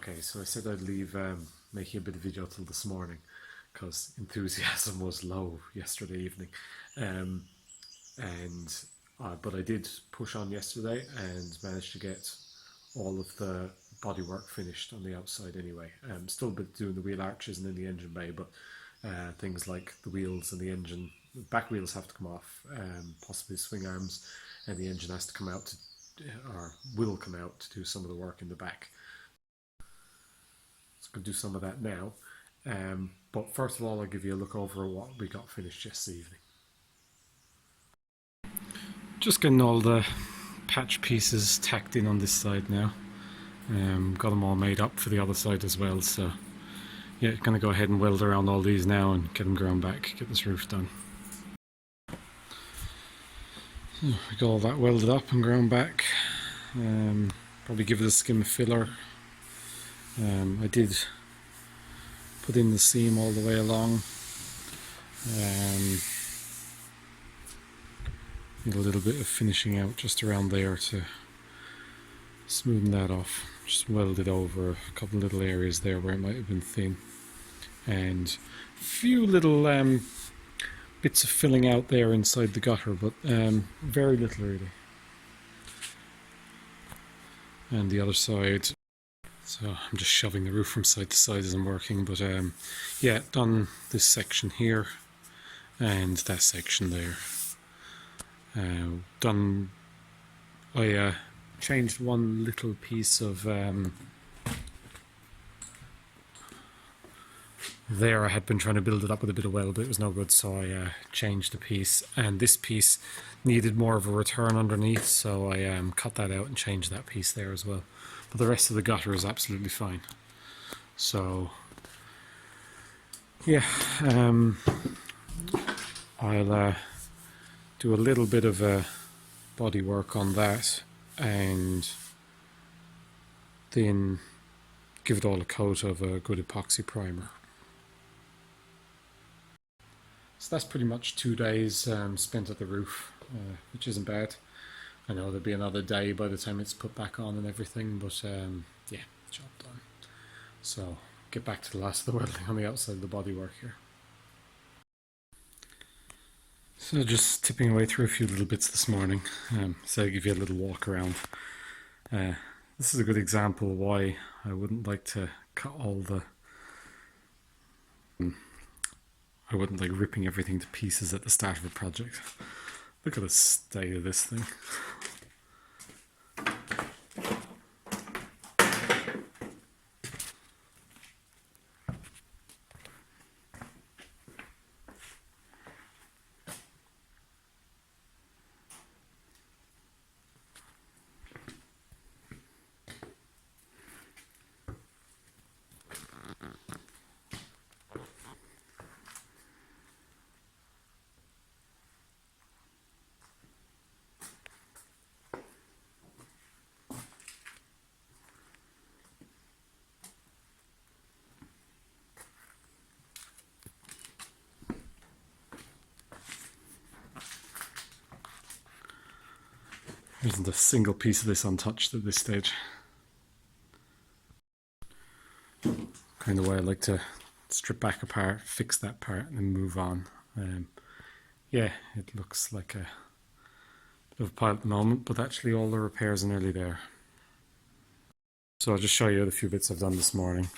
Okay, so I said I'd leave making a bit of video till this morning because enthusiasm was low yesterday evening, um, and but I did push on yesterday and managed to get all of the bodywork finished on the outside anyway. Still a bit doing the wheel arches and in the engine bay, but things like the wheels and the engine, the back wheels have to come off, possibly swing arms, and the engine has to come out to, or will come out to do some of the work in the back. So I can do some of that now. But first of all, I'll give you a look over what we got finished yesterday evening. Just getting all the patch pieces tacked in on this side now. Got them all made up for the other side as well, so yeah, gonna go ahead and weld around all these now and get them ground back, get this roof done. So we got all that welded up and ground back. Probably give it a skim of filler. I did put in the seam all the way along. Need a little bit of finishing out just around there to smoothen that off. Just welded over a couple of little areas there where it might have been thin, and a few little bits of filling out there inside the gutter, but very little really. And the other side, so I'm just shoving the roof from side to side as I'm working, but yeah, done this section here and that section there. Done. I changed one little piece of there. I had been trying to build it up with a bit of weld, but it was no good, so I changed the piece, and this piece needed more of a return underneath, so I cut that out and changed that piece there as well. But the rest of the gutter is absolutely fine. So yeah, I'll do a little bit of body work on that and then give it all a coat of a good epoxy primer. So that's pretty much 2 days spent at the roof, which isn't bad. I know there'll be another day by the time it's put back on and everything, but yeah, job done. So get back to the last of the welding on the outside of the bodywork here. So just tipping away through a few little bits this morning, so I'll give you a little walk around. This is a good example of why I wouldn't like to cut all the... I wouldn't like ripping everything to pieces at the start of a project. Look at the state of this thing. There isn't a single piece of this untouched at this stage. Kind of way I like to strip back a part, fix that part, and then move on. Yeah, it looks like a bit of a pile at the moment, but actually all the repairs are nearly there. So I'll just show you the few bits I've done this morning.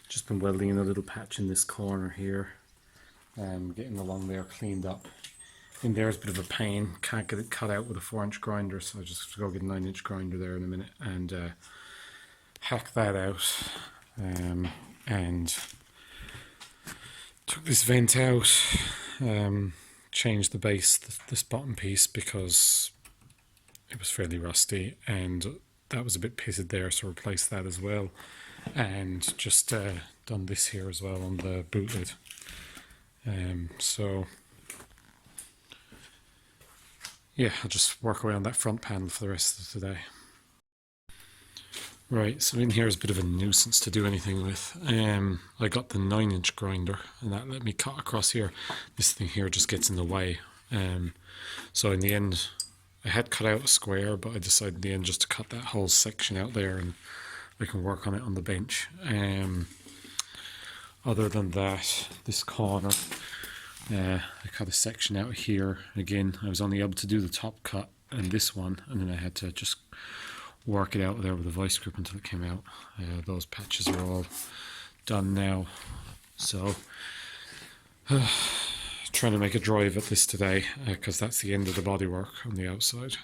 Just been welding in a little patch in this corner here, getting along there cleaned up. In there is a bit of a pain, can't get it cut out with a 4-inch grinder, so I just have to go get a 9-inch grinder there in a minute and hack that out. And took this vent out, changed the base, this bottom piece, because it was fairly rusty and that was a bit pitted there, so replaced that as well. And just done this here as well on the boot lid. So yeah, I'll just work away on that front panel for the rest of today. Right, so in here is a bit of a nuisance to do anything with. I got the 9-inch grinder and that let me cut across here. This thing here just gets in the way. So in the end, I had cut out a square, but I decided in the end just to cut that whole section out there and I can work on it on the bench. Other than that, this corner, I cut a section out here. Again, I was only able to do the top cut and this one, and then I had to just work it out there with a vice grip until it came out. Those patches are all done now. So, trying to make a drive at this today, because that's the end of the bodywork on the outside.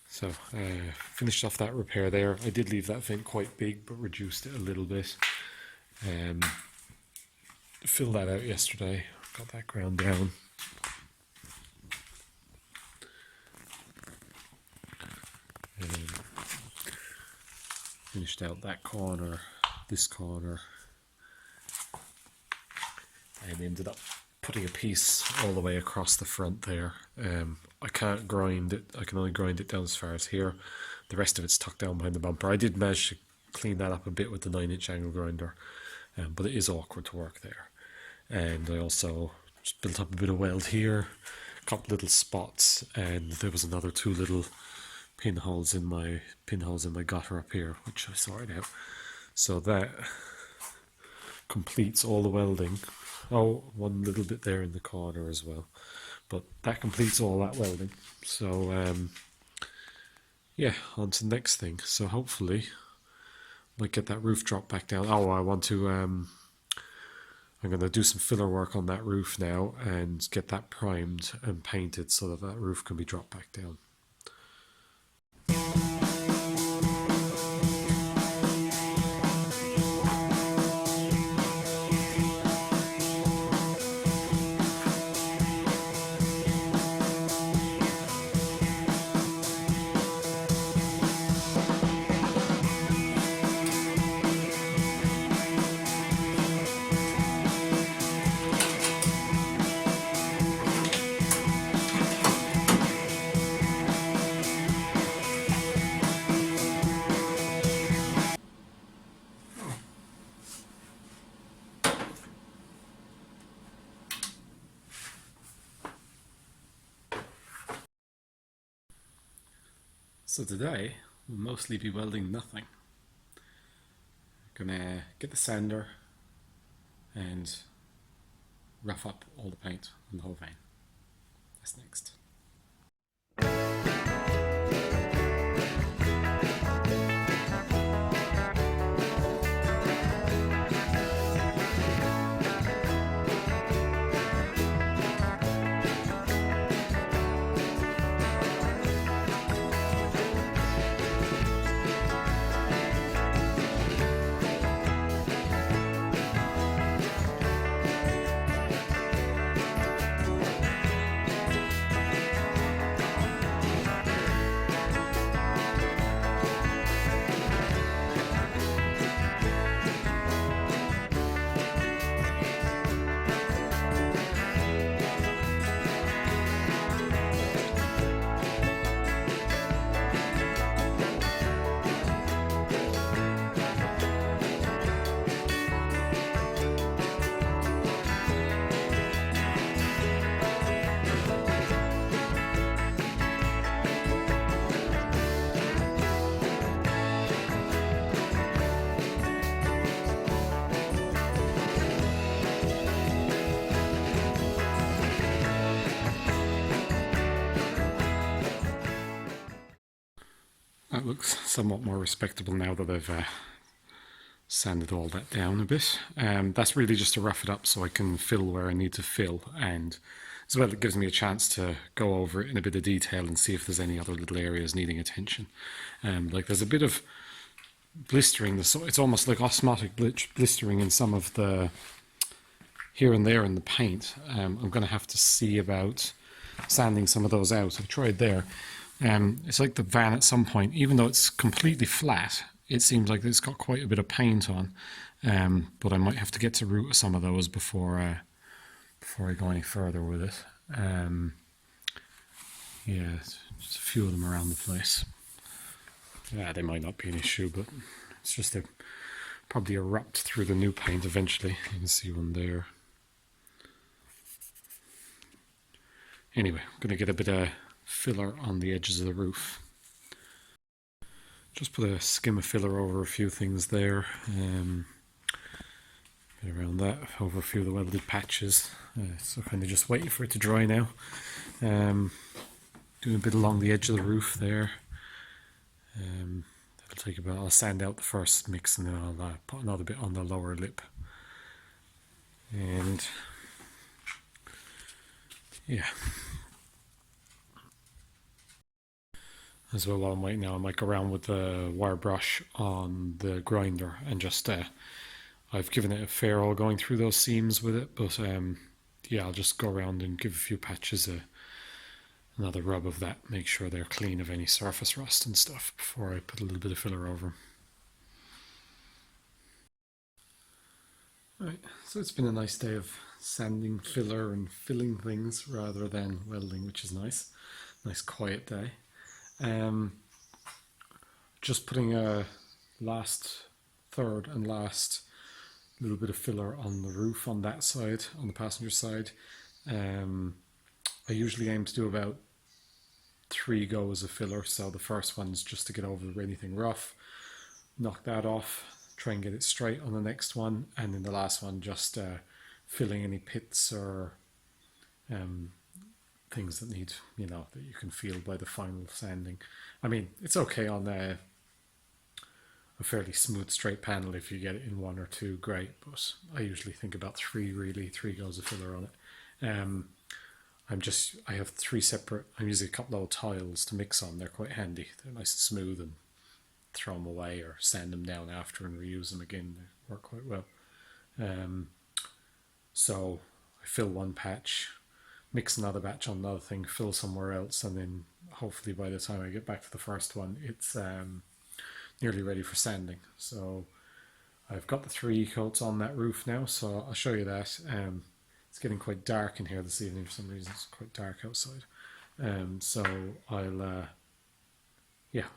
So, finished off that repair there. I did leave that vent quite big, but reduced it a little bit. Filled that out yesterday, got that ground down. Finished out that corner, this corner, and ended up putting a piece all the way across the front there. I can't grind it, I can only grind it down as far as here. The rest of it's tucked down behind the bumper. I did manage to clean that up a bit with the 9-inch angle grinder, but it is awkward to work there. And I also just built up a bit of weld here, a couple little spots, and there was another 2 little pinholes in my gutter up here, which I sorted out. So that completes all the welding. Oh, one little bit there in the corner as well, but that completes all that welding. So yeah, on to the next thing. So hopefully might get that roof dropped back down. Oh, I want to I'm going to do some filler work on that roof now and get that primed and painted so that that roof can be dropped back down. So today we'll mostly be welding nothing. Gonna get the sander and rough up all the paint on the whole van. That's next. That looks somewhat more respectable now that I've sanded all that down a bit. That's really just to rough it up so I can fill where I need to fill, and as well it gives me a chance to go over it in a bit of detail and see if there's any other little areas needing attention. Like there's a bit of blistering, so it's almost like osmotic blistering in some of the here and there in the paint. I'm going to have to see about sanding some of those out. I tried there. It's like the van at some point, even though it's completely flat, it seems like it's got quite a bit of paint on. But I might have to get to root of some of those before I go any further with it. Yeah, just a few of them around the place. Yeah, they might not be an issue, but it's just they probably erupt through the new paint eventually. You can see one there. Anyway, I'm going to get a bit of filler on the edges of the roof just put a skim of filler over a few things there. Get around that, over a few of the welded patches. So kind of just waiting for it to dry now. Doing a bit along the edge of the roof there. That'll take about, I'll sand out the first mix and then I'll put another bit on the lower lip. And yeah. As well, while I'm waiting now, I might go around with the wire brush on the grinder and just, I've given it a fair all going through those seams with it, but yeah, I'll just go around and give a few patches another rub of that, make sure they're clean of any surface rust and stuff before I put a little bit of filler over them. Right, so it's been a nice day of sanding filler and filling things rather than welding, which is nice. Nice quiet day. Just putting a third and last little bit of filler on the roof on that side, on the passenger side. I usually aim to do about 3 goes of filler, so the first one's just to get over anything rough, knock that off, try and get it straight on the next one, and then the last one just filling any pits or things that need, that you can feel by the final sanding. I mean, it's okay on a fairly smooth straight panel. If you get it in 1 or 2, great, but I usually think about 3 goes of filler on it. I have 3 separate, I'm using a couple of tiles to mix on. They're quite handy. They're nice and smooth, and throw them away or sand them down after and reuse them again. They work quite well. So I fill one patch, mix another batch on another thing, fill somewhere else, and then hopefully by the time I get back to the first one, it's nearly ready for sanding. So I've got the 3 coats on that roof now, so I'll show you that. It's getting quite dark in here this evening for some reason. It's quite dark outside. So I'll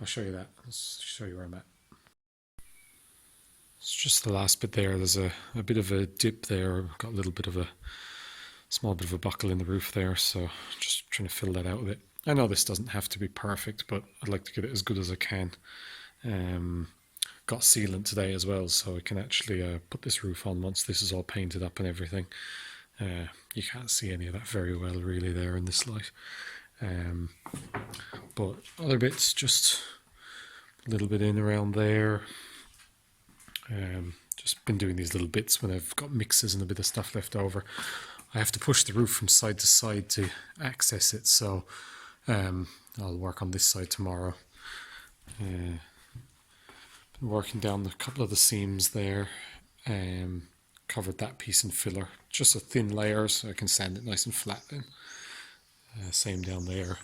show you that. I'll show you where I'm at. It's just the last bit there. There's a bit of a dip there. Got a little bit of a small bit of a buckle in the roof there, so just trying to fill that out a bit. I know this doesn't have to be perfect, but I'd like to get it as good as I can. Got sealant today as well, so I can actually put this roof on once this is all painted up and everything. You can't see any of that very well really there in this light. But other bits, just a little bit in around there. Just been doing these little bits when I've got mixes and a bit of stuff left over. I have to push the roof from side to side to access it, so I'll work on this side tomorrow. Been working down a couple of the seams there. Covered that piece in filler, just a thin layer so I can sand it nice and flat then. Same down there.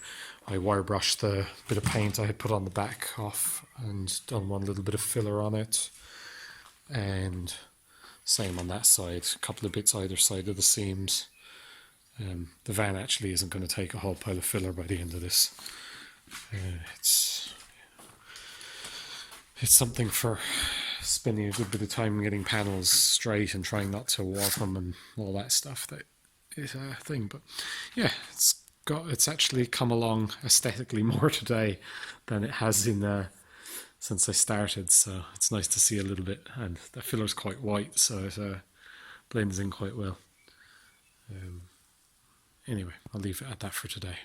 I wire brushed the bit of paint I had put on the back off and done one little bit of filler on it. And same on that side, a couple of bits either side of the seams. The van actually isn't going to take a whole pile of filler by the end of this. It's something for spending a good bit of time getting panels straight and trying not to warp them and all that stuff. That is a thing, but yeah, it's actually come along aesthetically more today than it has in since I started, so it's nice to see a little bit, and the filler's quite white, so it blends in quite well. Anyway, I'll leave it at that for today.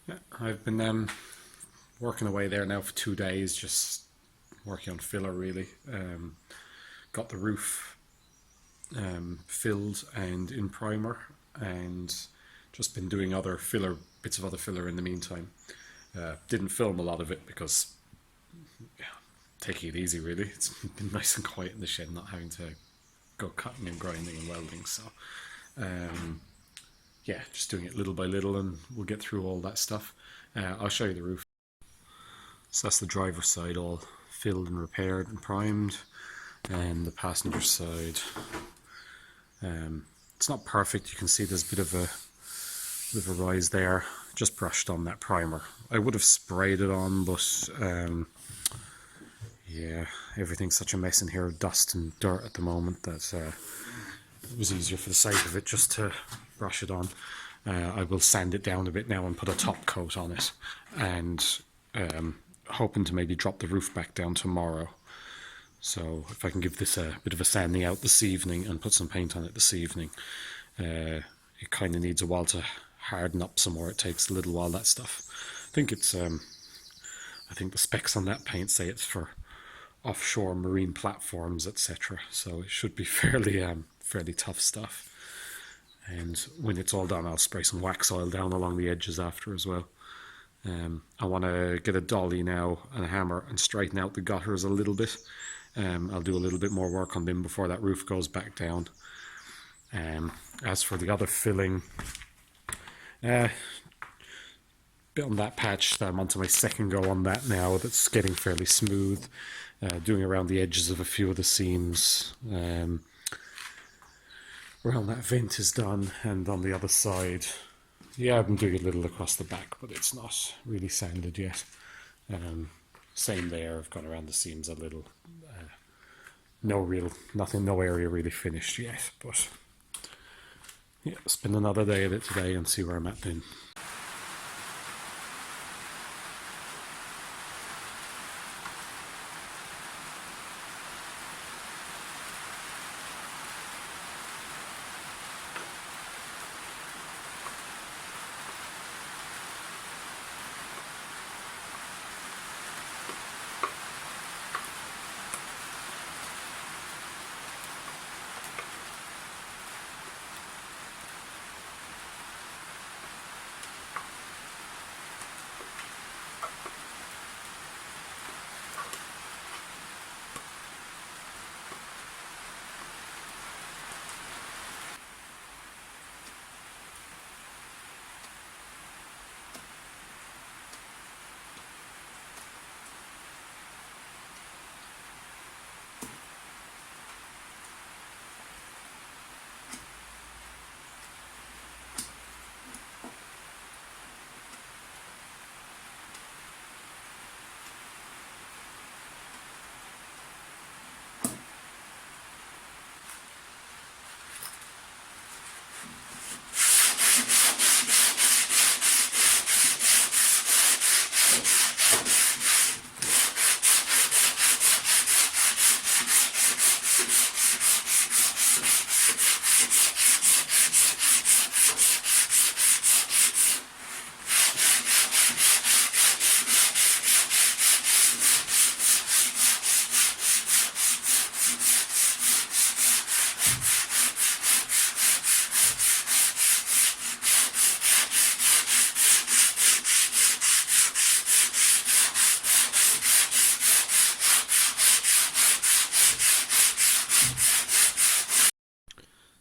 Yeah, I've been working away there now for 2 days, just working on filler really. Got the roof filled and in primer, and just been doing bits of other filler in the meantime. Didn't film a lot of it because taking it easy really. It's been nice and quiet in the shed, not having to go cutting and grinding and welding, so yeah, just doing it little by little, and we'll get through all that stuff. I'll show you the roof. So that's the driver's side all filled and repaired and primed, and the passenger side, it's not perfect. You can see there's a bit of a rise there. Just brushed on that primer. I would have sprayed it on, but yeah, everything's such a mess in here of dust and dirt at the moment that it was easier for the sake of it just to brush it on. I will sand it down a bit now and put a top coat on it, and hoping to maybe drop the roof back down tomorrow. So if I can give this a bit of a sanding out this evening and put some paint on it this evening, it kind of needs a while to harden up some more. It takes a little while, that stuff. I think it's I think the specs on that paint say it's for offshore marine platforms, etc. So it should be fairly tough stuff. And when it's all done, I'll spray some wax oil down along the edges after as well. I want to get a dolly now and a hammer and straighten out the gutters a little bit. I'll do a little bit more work on them before that roof goes back down. As for the other filling, bit on that patch, I'm onto my second go on that now. That's getting fairly smooth. Doing around the edges of a few of the seams. Around that vent is done, and on the other side, yeah, I've been doing a little across the back, but it's not really sanded yet. Same there, I've gone around the seams a little. No area really finished yet, but yeah, spend another day of it today and see where I'm at then.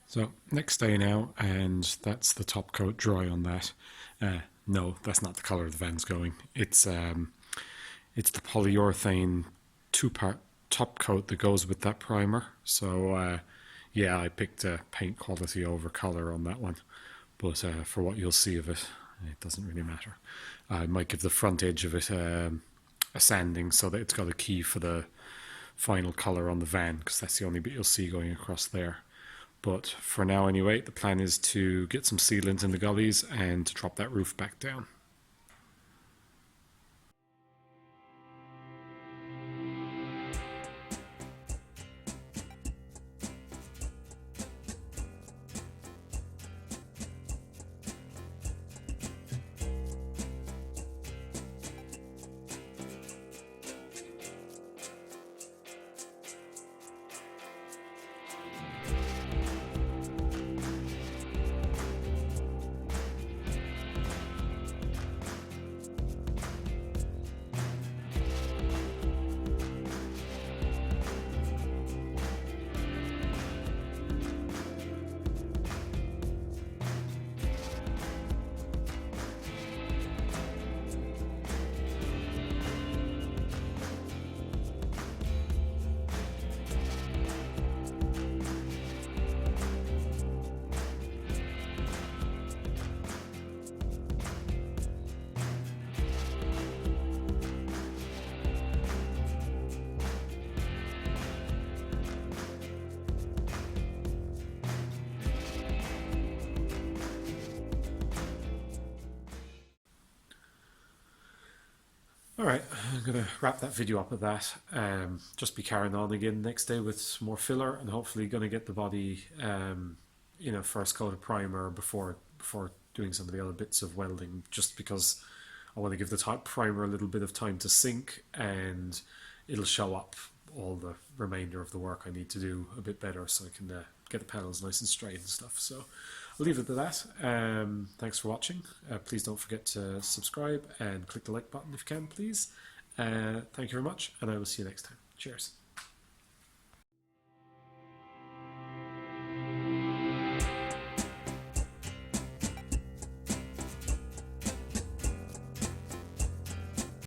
So next day now, and that's the top coat dry on that. No, that's not the colour the van's going. It's the polyurethane 2-part top coat that goes with that primer. So yeah, I picked paint quality over colour on that one, but for what you'll see of it, it doesn't really matter. I might give the front edge of it a sanding so that it's got a key for the final colour on the van, because that's the only bit you'll see going across there. But for now anyway, the plan is to get some sealant in the gullies and to drop that roof back down. All right, I'm gonna wrap that video up with that. Just be carrying on again next day with more filler, and hopefully gonna get the body, first coat of primer before doing some of the other bits of welding. Just because I want to give the top primer a little bit of time to sink, and it'll show up all the remainder of the work I need to do a bit better, so I can get the panels nice and straight and stuff. So I'll leave it at that. Thanks for watching. Please don't forget to subscribe and click the like button if you can, please. Thank you very much, and I will see you next time. Cheers.